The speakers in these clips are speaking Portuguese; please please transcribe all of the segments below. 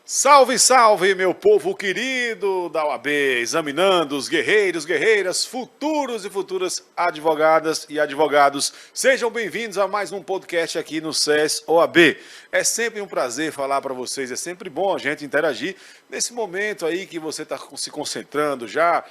Salve, salve, meu povo querido da OAB, examinando os guerreiros, guerreiras, futuros e futuras advogadas e advogados. Sejam bem-vindos a mais um podcast aqui no SES OAB. É sempre um prazer falar para vocês, é sempre bom a gente interagir nesse momento aí que você está se concentrando já,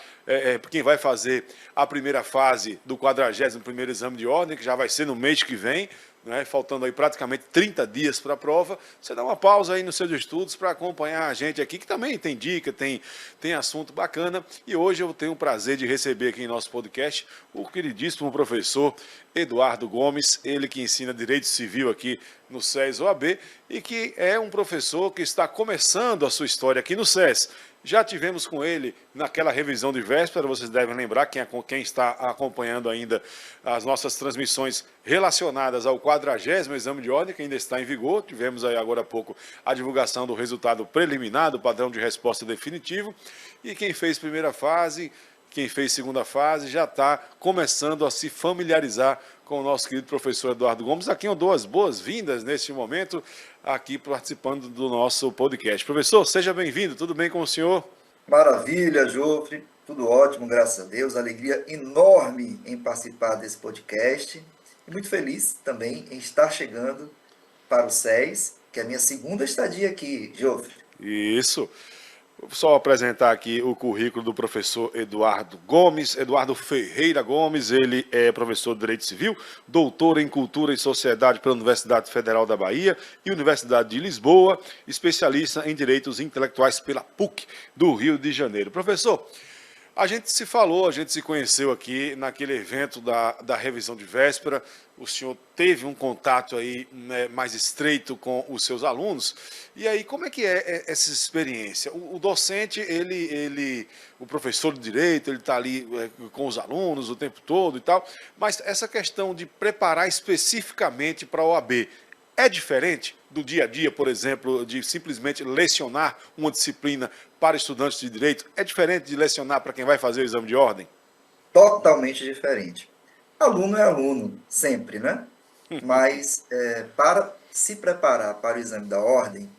quem vai fazer a primeira fase do 41º exame de ordem, que já vai ser no mês que vem, né, faltando aí praticamente 30 dias para a prova, você dá uma pausa aí nos seus estudos para acompanhar a gente aqui, que também tem dica, tem assunto bacana. E hoje eu tenho o prazer de receber aqui em nosso podcast o queridíssimo professor Eduardo Gomes, ele que ensina Direito Civil aqui no SES OAB e que é um professor que está começando a sua história aqui no SES. Já tivemos com ele naquela revisão de véspera, vocês devem lembrar, quem está acompanhando ainda as nossas transmissões relacionadas ao 40º exame de ordem, que ainda está em vigor. Tivemos aí agora há pouco a divulgação do resultado preliminar, do padrão de resposta definitivo. E quem fez primeira fase, quem fez segunda fase, já está começando a se familiarizar com o nosso querido professor Eduardo Gomes, a quem eu dou as boas-vindas neste momento, aqui participando do nosso podcast. Professor, seja bem-vindo, tudo bem com o senhor? Maravilha, Jofre, tudo ótimo, graças a Deus, alegria enorme em participar desse podcast e muito feliz também em estar chegando para o SES, que é a minha segunda estadia aqui, Jofre. Isso. Vou só apresentar aqui o currículo do professor Eduardo Gomes, Eduardo Ferreira Gomes. Ele é professor de Direito Civil, doutor em Cultura e Sociedade pela Universidade Federal da Bahia e Universidade de Lisboa, especialista em Direitos Intelectuais pela PUC do Rio de Janeiro. Professor, a gente se falou, a gente se conheceu aqui naquele evento da revisão de véspera. O senhor teve um contato aí, né, mais estreito com os seus alunos. E aí, como é que é essa experiência? O docente, o professor de direito, ele está ali com os alunos o tempo todo e tal. Mas essa questão de preparar especificamente para a OAB é diferente do dia a dia, por exemplo, de simplesmente lecionar uma disciplina para estudantes de direito? É diferente de lecionar para quem vai fazer o exame de ordem? Totalmente diferente. Aluno é aluno, sempre, né? Mas para se preparar para o exame da ordem,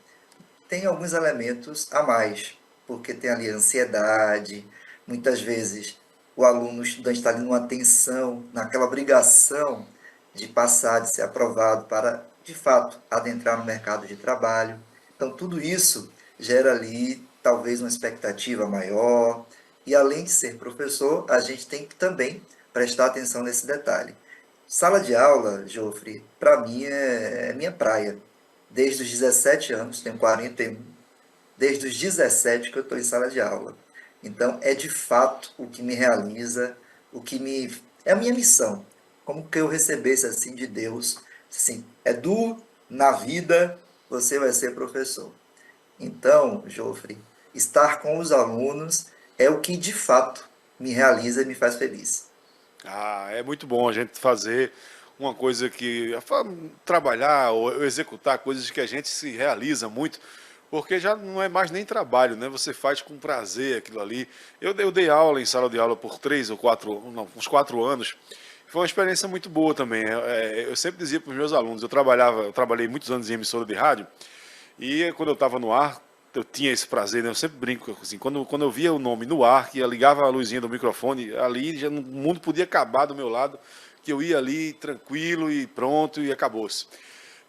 tem alguns elementos a mais, porque tem ali a ansiedade, muitas vezes o aluno, o estudante está ali numa tensão, naquela obrigação de passar, de ser aprovado para, de fato, adentrar no mercado de trabalho. Então, tudo isso gera ali talvez uma expectativa maior, e além de ser professor, a gente tem que também prestar atenção nesse detalhe. Sala de aula, Jofre, para mim é minha praia. Desde os 17 anos, tenho 41, desde os 17 que eu estou em sala de aula. Então, é de fato o que me realiza, é a minha missão. Como que eu recebesse assim de Deus, assim, Edu, na vida você vai ser professor. Então, Jofre, estar com os alunos é o que de fato me realiza e me faz feliz. Ah, é muito bom a gente fazer uma coisa trabalhar ou executar coisas que a gente se realiza muito, porque já não é mais nem trabalho, né? Você faz com prazer aquilo ali. Eu dei aula em sala de aula por 3 ou 4, não, uns 4 anos. Foi uma experiência muito boa também. Eu sempre dizia para os meus alunos, eu trabalhei muitos anos em emissora de rádio, e quando eu estava no ar, eu tinha esse prazer, né? Eu sempre brinco assim, quando eu via o nome no ar, que eu ligava a luzinha do microfone, ali o mundo podia acabar do meu lado, que eu ia ali tranquilo e pronto e acabou-se.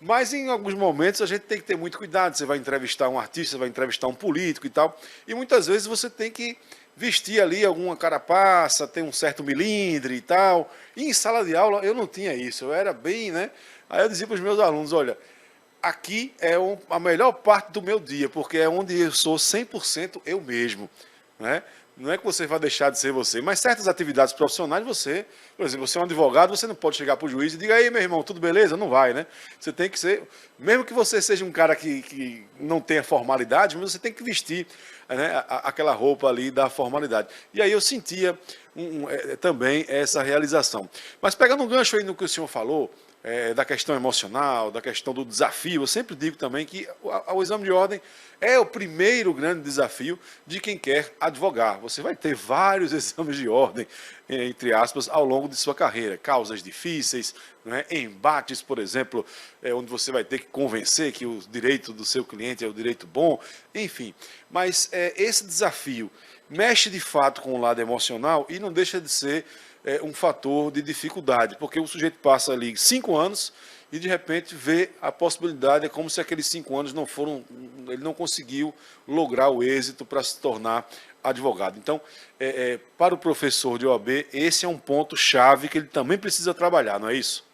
Mas em alguns momentos a gente tem que ter muito cuidado. Você vai entrevistar um artista, vai entrevistar um político e tal, e muitas vezes você tem que vestir ali alguma carapaça, ter um certo milindre e tal. E em sala de aula eu não tinha isso, eu era bem, né? Aí eu dizia para os meus alunos, olha, aqui é a melhor parte do meu dia, porque é onde eu sou 100% eu mesmo, né? Não é que você vai deixar de ser você, mas certas atividades profissionais por exemplo, você é um advogado, você não pode chegar para o juiz e diga, aí meu irmão, tudo beleza? Não vai, né? Você tem que ser, mesmo que você seja um cara que não tenha formalidade, mas você tem que vestir, né, aquela roupa ali da formalidade. E aí eu sentia também essa realização. Mas pegando um gancho aí no que o senhor falou, da questão emocional, da questão do desafio. Eu sempre digo também que o exame de ordem é o primeiro grande desafio de quem quer advogar. Você vai ter vários exames de ordem, entre aspas, ao longo de sua carreira. Causas difíceis, não é? Embates, por exemplo, onde você vai ter que convencer que o direito do seu cliente é o direito bom, enfim. Mas esse desafio mexe de fato com o lado emocional e não deixa de ser um fator de dificuldade, porque o sujeito passa ali 5 anos e de repente vê a possibilidade, é como se aqueles 5 anos não foram, ele não conseguiu lograr o êxito para se tornar advogado. Então, para o professor de OAB, esse é um ponto chave que ele também precisa trabalhar, não é isso?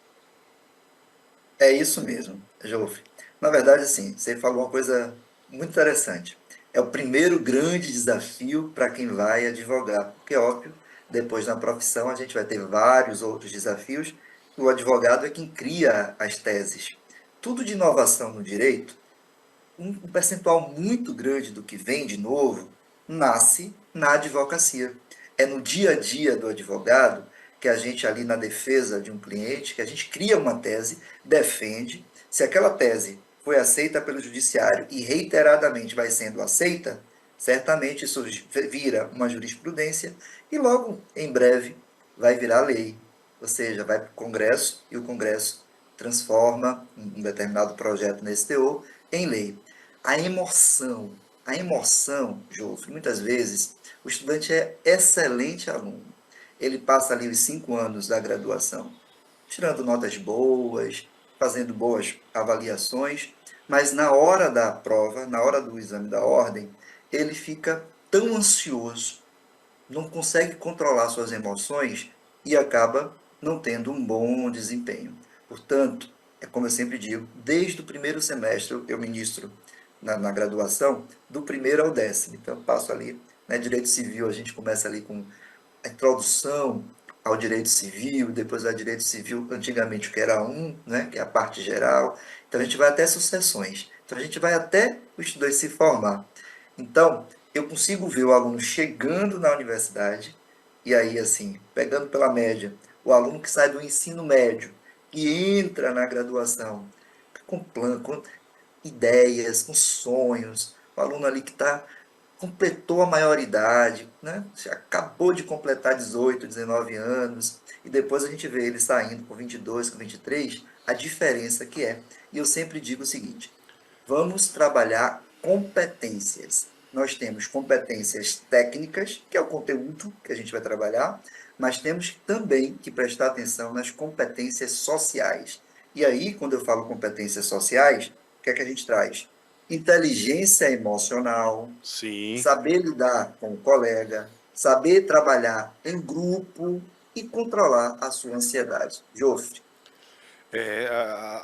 É isso mesmo, Jofre. Na verdade, assim, você falou uma coisa muito interessante. É o primeiro grande desafio para quem vai advogar, porque, óbvio, depois na profissão a gente vai ter vários outros desafios. O advogado é quem cria as teses. Tudo de inovação no direito, um percentual muito grande do que vem de novo nasce na advocacia. É no dia a dia do advogado que a gente, ali na defesa de um cliente, que a gente cria uma tese, defende. Se aquela tese foi aceita pelo judiciário e reiteradamente vai sendo aceita, certamente isso vira uma jurisprudência e logo em breve vai virar lei. Ou seja, vai para o Congresso e o Congresso transforma um determinado projeto nesse teor em lei. A emoção, Jofre, muitas vezes o estudante é excelente aluno. Ele passa ali os 5 anos da graduação, tirando notas boas, fazendo boas avaliações, mas na hora da prova, na hora do exame da ordem, ele fica tão ansioso, não consegue controlar suas emoções e acaba não tendo um bom desempenho. Portanto, é como eu sempre digo, desde o primeiro semestre eu ministro na graduação, do primeiro ao 10º. Então, eu passo ali, né, direito civil, a gente começa ali com a introdução ao direito civil, depois ao direito civil, antigamente o que era um, né, que é a parte geral. Então, a gente vai até sucessões. Então, a gente vai até o estudante se formar. Então, eu consigo ver o aluno chegando na universidade, e aí, assim, pegando pela média, o aluno que sai do ensino médio e entra na graduação, com plano, com ideias, com sonhos, o aluno ali que completou a maioridade, né? Acabou de completar 18, 19 anos, e depois a gente vê ele saindo com 22, com 23, a diferença que é. E eu sempre digo o seguinte: vamos trabalhar competências. Nós temos competências técnicas, que é o conteúdo que a gente vai trabalhar, mas temos também que prestar atenção nas competências sociais. E aí, quando eu falo competências sociais, o que é que a gente traz? Inteligência emocional, Sim. saber lidar com o colega, saber trabalhar em grupo e controlar a sua ansiedade. Jofre,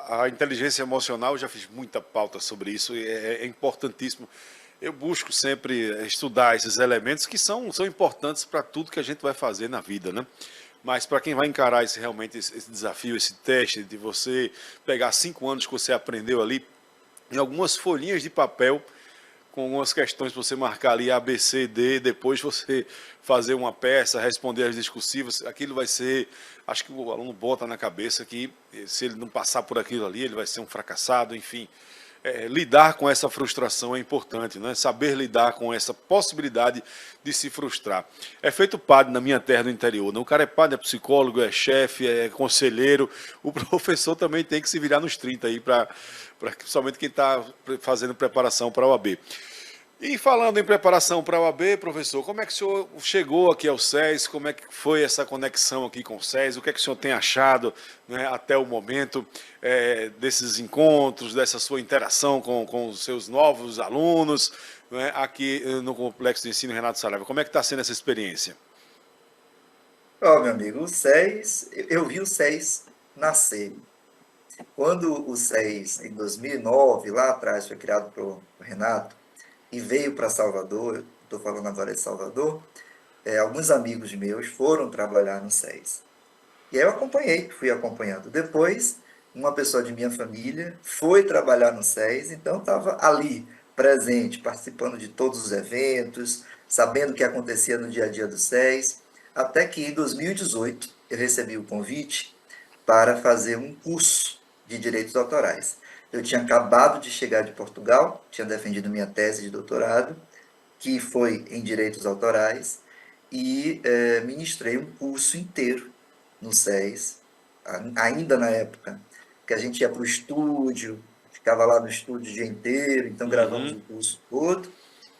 A inteligência emocional, eu já fiz muita pauta sobre isso, e é importantíssimo. Eu busco sempre estudar esses elementos que são importantes para tudo que a gente vai fazer na vida, né? Mas para quem vai encarar realmente esse desafio, esse teste de você pegar 5 anos que você aprendeu ali, em algumas folhinhas de papel, com algumas questões para você marcar ali A, B, C, D, depois você fazer uma peça, responder as discursivas, aquilo vai ser, acho que o aluno bota na cabeça que se ele não passar por aquilo ali, ele vai ser um fracassado, enfim. Lidar com essa frustração é importante, né? Saber lidar com essa possibilidade de se frustrar. É feito padre na minha terra do interior, né? O cara é padre, é psicólogo, é chefe, é conselheiro, o professor também tem que se virar nos 30 aí, principalmente quem está fazendo preparação para a OAB. E falando em preparação para a OAB, professor, como é que o senhor chegou aqui ao SES? Como é que foi essa conexão aqui com o SES? O que é que o senhor tem achado, né, até o momento desses encontros, dessa sua interação com os seus novos alunos, né, aqui no Complexo de Ensino Renato Saraiva? Como é que está sendo essa experiência? ó, meu amigo, o SES, eu vi o SES nascer. Quando o SES, em 2009, lá atrás, foi criado pelo Renato e veio para Salvador, estou falando agora de Salvador, alguns amigos meus foram trabalhar no SES. E aí eu acompanhei, fui acompanhando. Depois, uma pessoa de minha família foi trabalhar no SES, então estava ali, presente, participando de todos os eventos, sabendo o que acontecia no dia a dia do SES, até que em 2018 eu recebi o convite para fazer um curso de direitos autorais. Eu tinha acabado de chegar de Portugal, tinha defendido minha tese de doutorado, que foi em direitos autorais, e ministrei um curso inteiro no SES, ainda na época que a gente ia para o estúdio, ficava lá no estúdio o dia inteiro, então gravamos Uhum. o curso todo,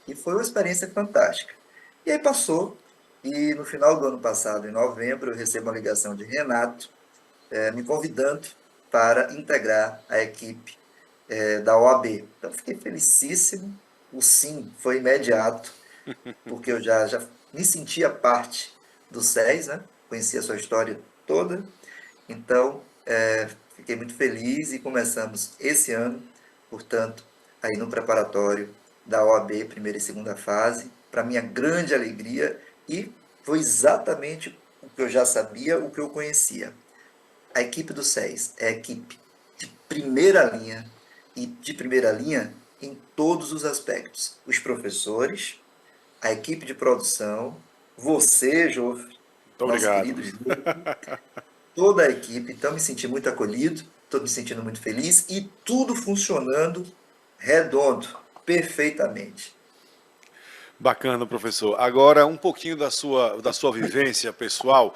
e foi uma experiência fantástica. E aí passou, e no final do ano passado, em novembro, eu recebo uma ligação de Renato, me convidando para integrar a equipe da OAB. Então, fiquei felicíssimo, o sim foi imediato, porque eu já me sentia parte do SES, né? Conhecia a sua história toda, então fiquei muito feliz e começamos esse ano, portanto, aí no preparatório da OAB, primeira e segunda fase, para minha grande alegria, e foi exatamente o que eu já sabia, o que eu conhecia. A equipe do SES é a equipe de primeira linha, e de primeira linha em todos os aspectos. Os professores, a equipe de produção, você, Jofre, Muito nosso obrigado. querido Jofre, toda a equipe. Então, me senti muito acolhido, estou me sentindo muito feliz e tudo funcionando redondo, perfeitamente. Bacana, professor. Agora, um pouquinho da sua vivência pessoal.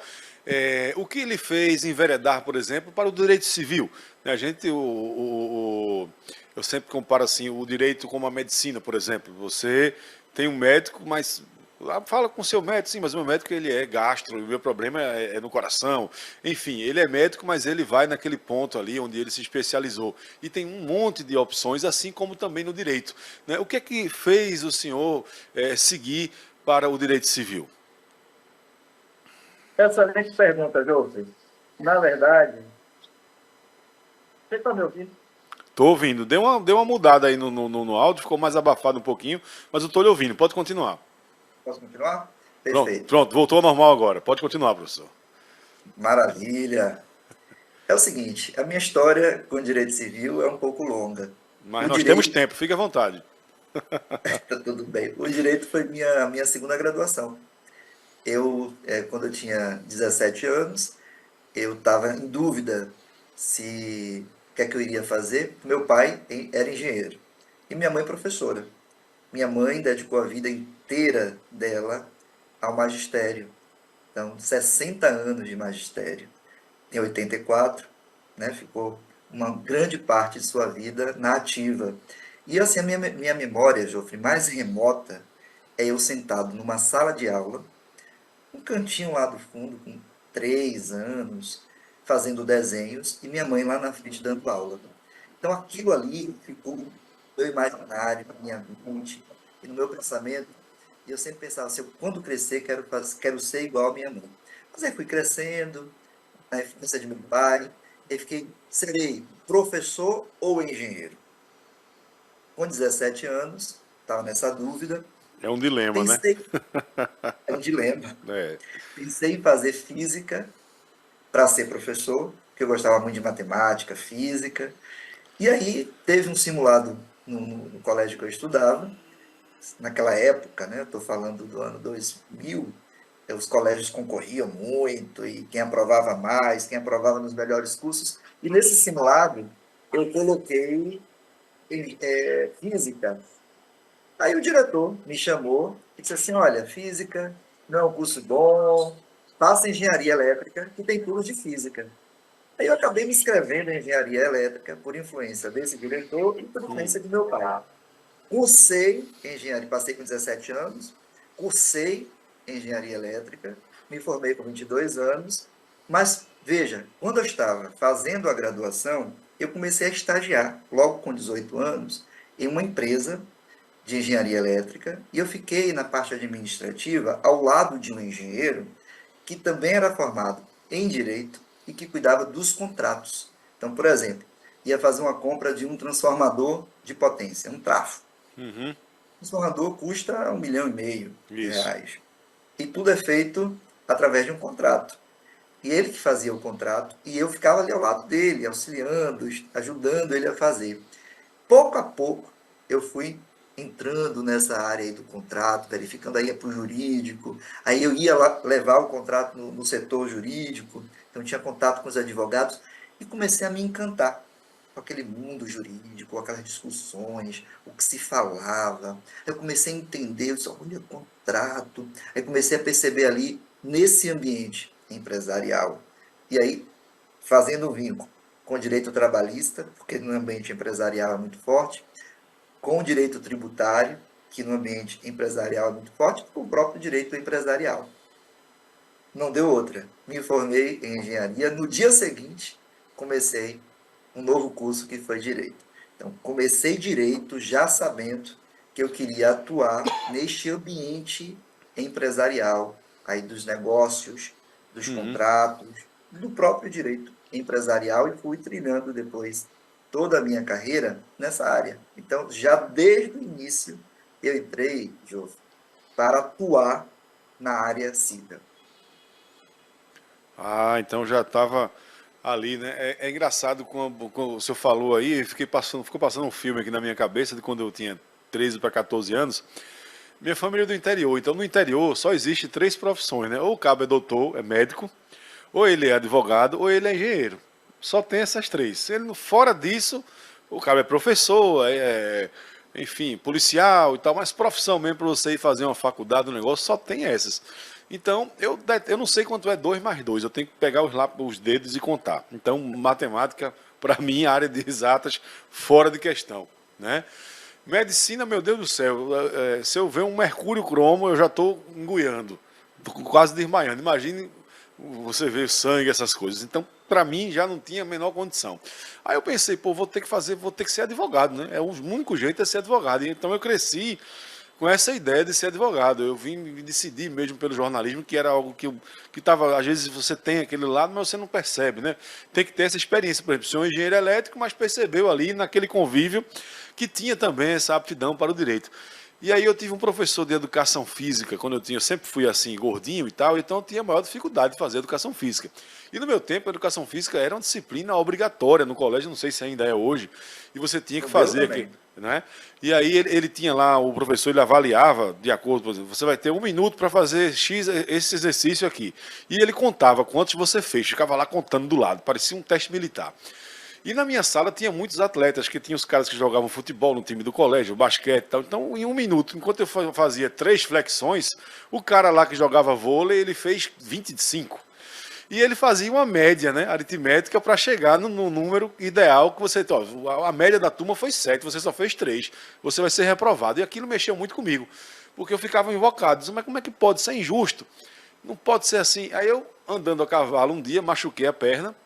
O que ele fez enveredar, por exemplo, para o direito civil? A gente, eu sempre comparo assim, o direito com a medicina, por exemplo. Você tem um médico, mas fala com o seu médico, sim, mas o meu médico ele é gastro, e o meu problema é no coração. Enfim, ele é médico, mas ele vai naquele ponto ali onde ele se especializou. E tem um monte de opções, assim como também no direito, né? O que é que fez o senhor seguir para o direito civil? Excelente pergunta, José. Na verdade, você está me ouvindo? Tô ouvindo. Deu uma mudada aí no áudio, ficou mais abafado um pouquinho, mas eu tô lhe ouvindo. Pode continuar. Posso continuar? Pronto, Perfeito. pronto, voltou ao normal agora. Pode continuar, professor. Maravilha. É o seguinte, a minha história com o direito civil é um pouco longa. Mas O nós temos direito, tempo, fique à vontade. tá tudo bem. O direito foi minha segunda graduação. Quando eu tinha 17 anos, eu estava em dúvida se o que é que eu iria fazer. Meu pai era engenheiro e minha mãe professora. Minha mãe dedicou a vida inteira dela ao magistério. Então, 60 anos de magistério. Em 84, né, ficou uma grande parte de sua vida na ativa. E assim, a minha memória, Jofre, mais remota é eu sentado numa sala de aula, um cantinho lá do fundo, com 3 anos, fazendo desenhos, e minha mãe lá na frente dando aula. Então aquilo ali ficou no meu imaginário, na minha mente e no meu pensamento. E eu sempre pensava assim, quando crescer, quero ser igual à minha mãe. Mas aí fui crescendo, na influência de meu pai, e fiquei, serei professor ou engenheiro? Com 17 anos, estava nessa dúvida, É um dilema, né? pensei, é um dilema, É. pensei em fazer física para ser professor, porque eu gostava muito de matemática, física. E aí teve um simulado no colégio que eu estudava, naquela época, né? Estou falando do ano 2000, os colégios concorriam muito, e quem aprovava mais, quem aprovava nos melhores cursos. E nesse simulado, eu coloquei física. Aí o diretor me chamou e disse assim, olha, física não é um curso bom, faça engenharia elétrica, que tem curso de física. Aí eu acabei me inscrevendo em engenharia elétrica por influência desse diretor e por influência de meu pai. Cursei engenharia, passei com 17 anos, cursei engenharia elétrica, me formei com 22 anos, mas veja, quando eu estava fazendo a graduação, eu comecei a estagiar, logo com 18 anos, em uma empresa de engenharia elétrica, e eu fiquei na parte administrativa ao lado de um engenheiro que também era formado em direito e que cuidava dos contratos. Então, por exemplo, ia fazer uma compra de um transformador de potência, um trafo. Uhum, O transformador custa 1,5 milhão de isso. reais. E tudo é feito através de um contrato. E ele que fazia o contrato, e eu ficava ali ao lado dele, auxiliando, ajudando ele a fazer. Pouco a pouco, eu fui entrando nessa área aí do contrato, verificando, aí ia para o jurídico, aí eu ia lá levar o contrato no setor jurídico, então tinha contato com os advogados e comecei a me encantar com aquele mundo jurídico, aquelas discussões, o que se falava. Eu comecei a entender, eu disse, olha, contrato. Aí comecei a perceber ali, nesse ambiente empresarial, e aí fazendo um vínculo com o direito trabalhista, porque no ambiente empresarial é muito forte, com o direito tributário, que no ambiente empresarial é muito forte, com o próprio direito empresarial. Não deu outra. Me formei em engenharia. No dia seguinte, comecei um novo curso que foi direito. Então, comecei direito já sabendo que eu queria atuar neste ambiente empresarial, aí dos negócios, dos Uhum. contratos, do próprio direito empresarial e fui trilhando depois toda a minha carreira nessa área. Então, já desde o início, eu entrei, Jô, para atuar na área civil. Ah, então já estava ali, né? É engraçado quando o senhor falou aí, ficou passando um filme aqui na minha cabeça de quando eu tinha 13 para 14 anos. Minha família é do interior, então no interior só existe três profissões, né? Ou o cabo é doutor, é médico, ou ele é advogado, ou ele é engenheiro. Só tem essas três. Se ele, fora disso, o cabo é professor, enfim, policial e tal, mas profissão mesmo para você ir fazer uma faculdade, um negócio, só tem essas. Então, eu não sei quanto é 2 mais 2, eu tenho que pegar os dedos e contar. Então, matemática, para mim, área de exatas, fora de questão, né? Medicina, meu Deus do céu, se eu ver um mercúrio cromo, eu já estou engoiando, tô quase desmaiando. Imagine você ver sangue, essas coisas. Então, para mim, já não tinha a menor condição. Aí eu pensei, pô, vou ter que ser advogado, né? O único jeito é ser advogado. Então eu cresci com essa ideia de ser advogado. Eu vim me decidir mesmo pelo jornalismo, que era algo que estava, às vezes você tem aquele lado, mas você não percebe, né? Tem que ter essa experiência. Por exemplo, você é um engenheiro elétrico, mas percebeu ali naquele convívio que tinha também essa aptidão para o direito. E aí eu tive um professor de educação física, quando eu sempre fui assim, gordinho e tal, então eu tinha maior dificuldade de fazer educação física. E no meu tempo, a educação física era uma disciplina obrigatória no colégio, não sei se ainda é hoje, e você tinha que No meu fazer aqui, também. né? E aí ele tinha lá, o professor ele avaliava, de acordo, por exemplo, você vai ter 1 minuto para fazer X, esse exercício aqui. E ele contava quantos você fez, ficava lá contando do lado, parecia um teste militar. E na minha sala tinha muitos atletas, que tinha os caras que jogavam futebol no time do colégio, basquete e tal. Então, em 1 minuto, enquanto eu fazia 3 flexões, o cara lá que jogava vôlei, ele fez 25. E ele fazia uma média, né, aritmética, para chegar no número ideal que você. Ó, a média da turma foi 7, você só fez 3. Você vai ser reprovado. E aquilo mexeu muito comigo, porque eu ficava invocado. Disse, mas como é que pode? Isso é injusto. Não pode ser assim. Aí eu, andando a cavalo um dia, machuquei a perna,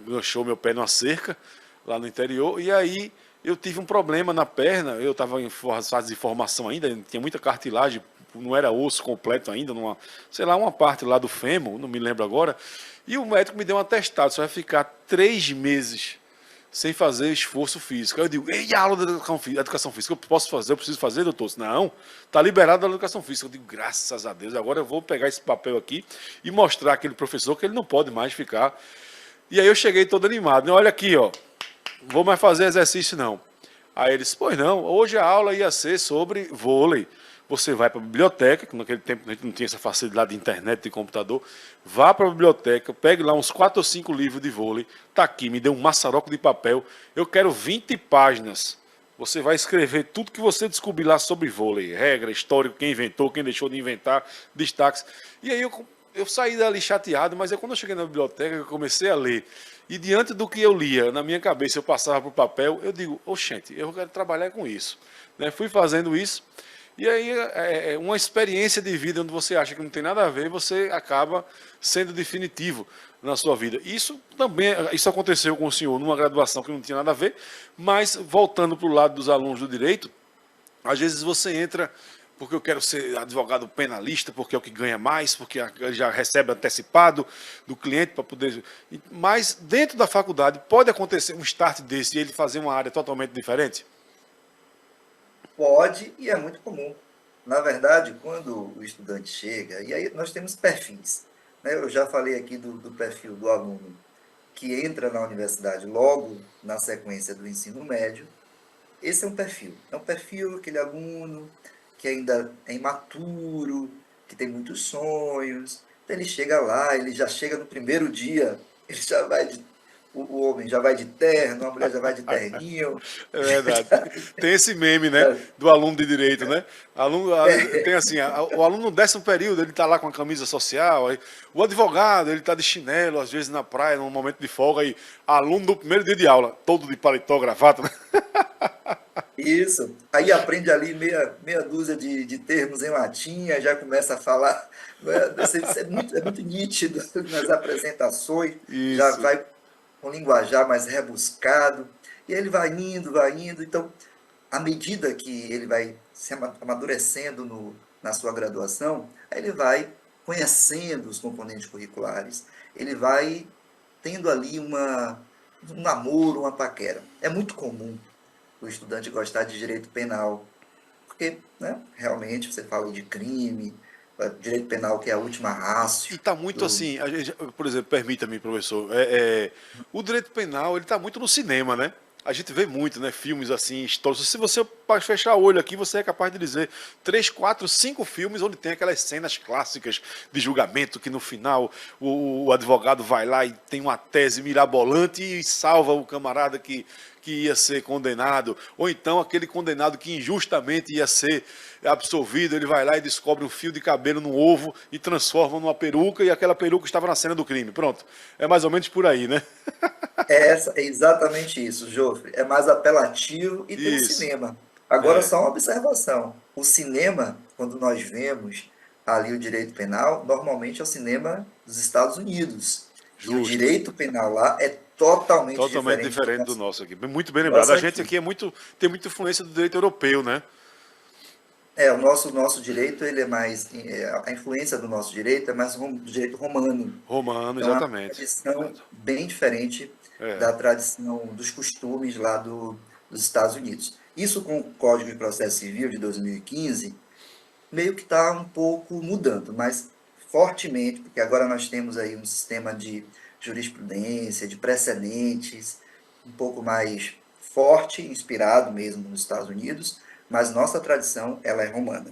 enganchou meu pé numa cerca, lá no interior, e aí eu tive um problema na perna, eu estava em fase de formação ainda, tinha muita cartilagem, não era osso completo ainda, sei lá, uma parte lá do fêmur, não me lembro agora, e o médico me deu um atestado, só vai ficar 3 meses sem fazer esforço físico. Aí eu digo, e a aula de educação física, eu posso fazer, eu preciso fazer, doutor? Não, está liberado a educação física. Eu digo, graças a Deus, agora eu vou pegar esse papel aqui e mostrar àquele professor que ele não pode mais ficar. E aí eu cheguei todo animado, né? Olha aqui, ó, não vou mais fazer exercício não. Aí ele disse, pois não, hoje a aula ia ser sobre vôlei. Você vai para a biblioteca, que naquele tempo a gente não tinha essa facilidade de internet, de computador. Vá para a biblioteca, pegue lá uns 4 ou 5 livros de vôlei. Está aqui, me dê um maçaroco de papel. Eu quero 20 páginas. Você vai escrever tudo que você descobrir lá sobre vôlei. Regra, histórico, quem inventou, quem deixou de inventar, destaques. E aí eu saí dali chateado, mas é quando eu cheguei na biblioteca que eu comecei a ler. E diante do que eu lia, na minha cabeça eu passava para o papel, eu digo, oxente, eu quero trabalhar com isso. Né? Fui fazendo isso. E aí é uma experiência de vida onde você acha que não tem nada a ver, você acaba sendo definitivo na sua vida. Isso aconteceu com o senhor numa graduação que não tinha nada a ver, mas voltando para o lado dos alunos do direito, às vezes você entra porque eu quero ser advogado penalista, porque é o que ganha mais, porque já recebe antecipado do cliente para poder. Mas dentro da faculdade pode acontecer um start desse e ele fazer uma área totalmente diferente? Pode e é muito comum. Na verdade, quando o estudante chega, e aí nós temos perfis. Né? Eu já falei aqui do perfil do aluno que entra na universidade logo na sequência do ensino médio. esse é um perfil. É um perfil, aquele aluno que ainda é imaturo, que tem muitos sonhos. Então ele chega lá, ele já chega no primeiro dia, ele já vai de, o homem já vai de terno, a mulher já vai de terninho, É já, verdade. Tem esse meme, né? já- Do aluno de direito, né? Tem assim, o aluno no 10º período, ele tá lá com a camisa social, aí, o advogado, ele tá de chinelo, às vezes na praia, num momento de folga, aí, aluno do primeiro dia de aula, todo de paletó, gravata, né? isso. Aí aprende ali meia dúzia de termos em latim, aí já começa a falar. Isso é muito nítido nas apresentações, já Isso. vai com linguajar mais rebuscado, e ele vai indo, vai indo. Então, à medida que ele vai se amadurecendo na sua graduação, aí ele vai conhecendo os componentes curriculares, ele vai tendo ali um namoro, uma paquera. É muito comum o estudante gostar de direito penal, porque, né, realmente você fala de crime, direito penal que é a última E ratio tá muito do. assim, a gente, por exemplo, permita-me, professor, o direito penal, ele tá muito no cinema, né? A gente vê muito, né, filmes assim, históricos. Se você fechar o olho aqui, você é capaz de dizer 3, 4, 5 filmes onde tem aquelas cenas clássicas de julgamento que no final o advogado vai lá e tem uma tese mirabolante e salva o camarada que ia ser condenado, ou então aquele condenado que injustamente ia ser absolvido, ele vai lá e descobre um fio de cabelo no ovo e transforma numa peruca e aquela peruca estava na cena do crime. Pronto. É mais ou menos por aí, né? É exatamente isso, Jofre. É mais apelativo e tem o Isso. cinema. Agora, É, só uma observação. O cinema, quando nós vemos ali o direito penal, normalmente é o cinema dos Estados Unidos. E o justo. direito penal lá é totalmente Totalmente diferente do diferente do nosso, nosso aqui. Muito bem do lembrado. nosso A gente aqui. aqui tem muita influência do direito europeu, né? O nosso direito, ele é mais, a influência do nosso direito é mais do direito romano. Romano, Então, é uma exatamente. tradição Exato. bem diferente É. da tradição dos costumes lá dos Estados Unidos. Isso com o Código de Processo Civil de 2015, meio que está um pouco mudando, mas fortemente, porque agora nós temos aí um sistema de jurisprudência, de precedentes, um pouco mais forte, inspirado mesmo nos Estados Unidos, mas nossa tradição, ela é romana.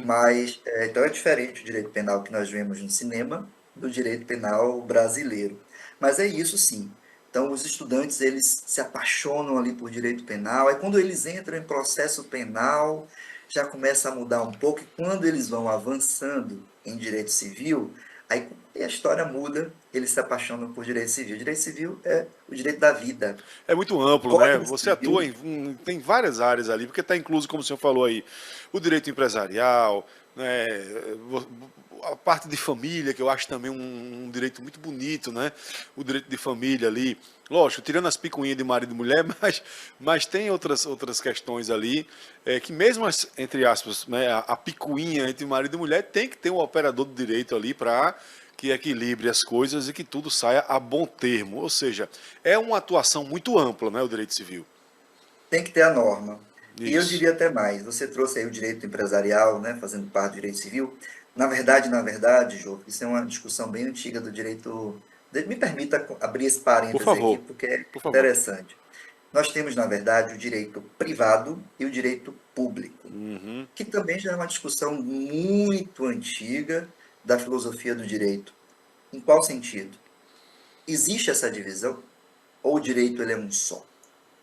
Mas, então é diferente o direito penal que nós vemos no cinema do direito penal brasileiro. Mas é isso sim. Então, os estudantes, eles se apaixonam ali por direito penal, aí quando eles entram em processo penal, já começa a mudar um pouco, e quando eles vão avançando em direito civil, aí a história muda, eles se apaixonam por direito civil. Direito civil é o direito da vida. É muito O amplo, né? Código Você atua Civil. tem várias áreas ali, porque está incluso, como o senhor falou aí, o direito empresarial, né? A parte de família, que eu acho também um direito muito bonito, né? O direito de família ali. Lógico, tirando as picuinhas de marido e mulher, mas tem outras questões ali, que mesmo, entre aspas, né, a picuinha entre marido e mulher tem que ter um operador de direito ali para que equilibre as coisas e que tudo saia a bom termo. Ou seja, é uma atuação muito ampla, né, o direito civil. Tem que ter a norma. E eu Isso. diria até mais, você trouxe aí o direito empresarial, né, fazendo parte do direito civil. Na verdade, Jô, isso é uma discussão bem antiga do direito. Me permita abrir esse Por parêntese aqui, favor, porque é por favor. interessante. Nós temos, na verdade, o direito privado e o direito público, Uhum. que também já é uma discussão muito antiga da filosofia do direito. Em qual sentido? Existe essa divisão ou o direito ele é um só?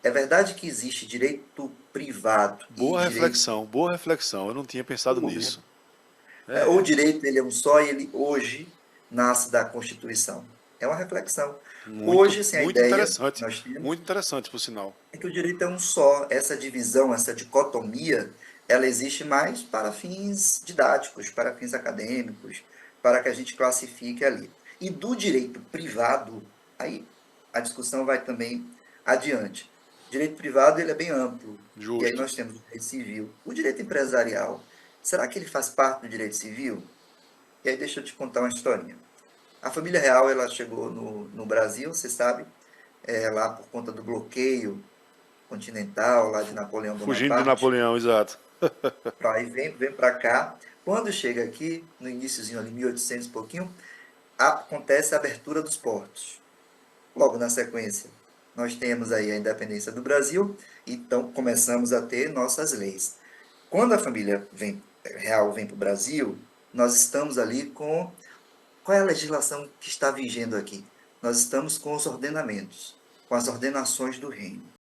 É verdade que existe direito privado e Boa direito reflexão, boa reflexão. Eu não tinha pensado público. nisso. Ou o É, direito ele é um só e ele hoje nasce da Constituição. É uma reflexão. muito, Hoje, assim, a muito ideia que interessante. nós temos Muito interessante, por sinal. é que o direito é um só. Essa divisão, essa dicotomia, ela existe mais para fins didáticos, para fins acadêmicos, para que a gente classifique ali. E do direito privado, aí a discussão vai também adiante. O direito privado ele é bem amplo. E aí Justo. nós temos o direito civil. O direito empresarial, será que ele faz parte do direito civil? E aí deixa eu te contar uma historinha. A família real ela chegou no Brasil, você sabe, lá por conta do bloqueio continental, lá de Napoleão Fugindo de Bonaparte. Napoleão, exato. Aí vem para cá. Quando chega aqui, no iníciozinho ali, 1800 e pouquinho, acontece a abertura dos portos. Logo na sequência. nós temos aí a independência do Brasil, então começamos a ter nossas leis. Quando a família real vem para o Brasil, nós estamos ali com... Qual é a legislação que está vigendo aqui? Nós estamos com os ordenamentos, com as ordenações do reino.